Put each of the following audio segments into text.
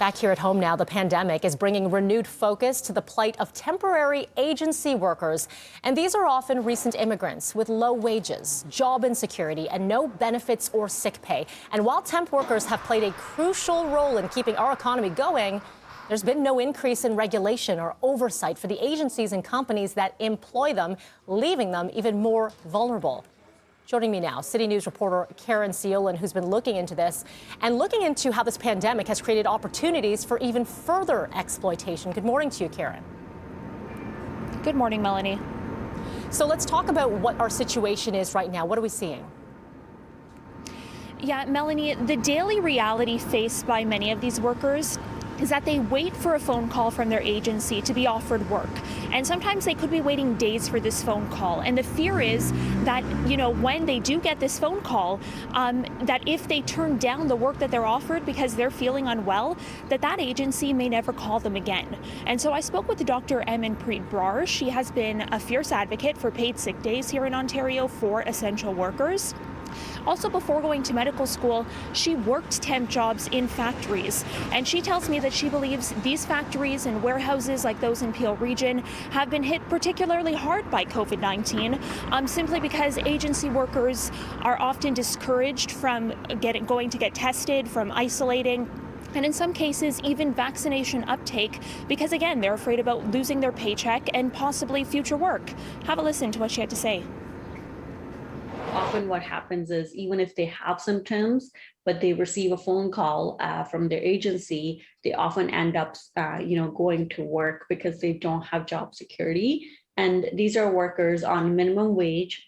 Back here at home now, the pandemic is bringing renewed focus to the plight of temporary agency workers. And these are often recent immigrants with low wages, job insecurity, and no benefits or sick pay. And while temp workers have played a crucial role in keeping our economy going, there's been no increase in regulation or oversight for the agencies and companies that employ them, leaving them even more vulnerable. Joining me now, City News reporter Caryn Ceolin, who's been looking into this and looking into how this pandemic has created opportunities for even further exploitation. Good morning to you, Caryn. Good morning, Melanie. So let's talk about what our situation is right now. What are we seeing? Yeah, Melanie, the daily reality faced by many of these workers is that they wait for a phone call from their agency to be offered work. And sometimes they could be waiting days for this phone call. And the fear is that, when they do get this phone call, that if they turn down the work that they're offered because they're feeling unwell, that agency may never call them again. And so I spoke with Dr. Preet Brar. She has been a fierce advocate for paid sick days here in Ontario for essential workers. Also, before going to medical school, she worked temp jobs in factories. And she tells me that she believes these factories and warehouses like those in Peel Region have been hit particularly hard by COVID-19, simply because agency workers are often discouraged from going to get tested, from isolating, and in some cases, even vaccination uptake, because again, they're afraid about losing their paycheck and possibly future work. Have a listen to what she had to say. Often what happens is, even if they have symptoms, but they receive a phone call from their agency, they often end up, going to work because they don't have job security. And these are workers on minimum wage,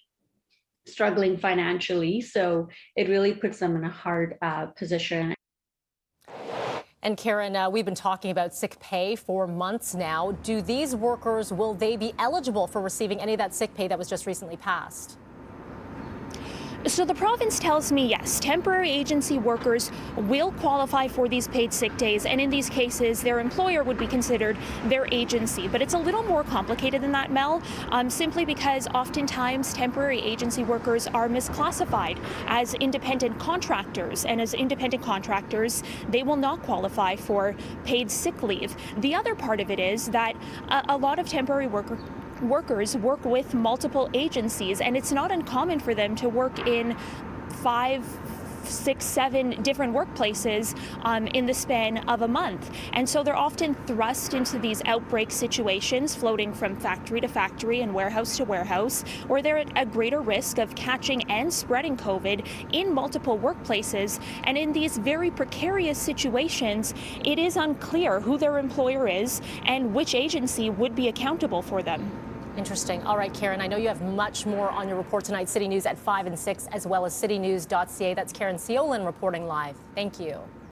struggling financially. So it really puts them in a hard position. And Caryn, we've been talking about sick pay for months now. Do these workers, will they be eligible for receiving any of that sick pay that was just recently passed? So the province tells me, yes, temporary agency workers will qualify for these paid sick days. And in these cases, their employer would be considered their agency. But it's a little more complicated than that, Mel, simply because oftentimes temporary agency workers are misclassified as independent contractors. And as independent contractors, they will not qualify for paid sick leave. The other part of it is that a lot of temporary workers work with multiple agencies, and it's not uncommon for them to work in 5, 6, 7 different workplaces in the span of a month. And so they're often thrust into these outbreak situations, floating from factory to factory and warehouse to warehouse, where they're at a greater risk of catching and spreading COVID in multiple workplaces. And in these very precarious situations, it is unclear who their employer is and which agency would be accountable for them. Interesting. All right, Caryn, I know you have much more on your report tonight. City News at 5 and 6, as well as citynews.ca. That's Caryn Ceolin reporting live. Thank you.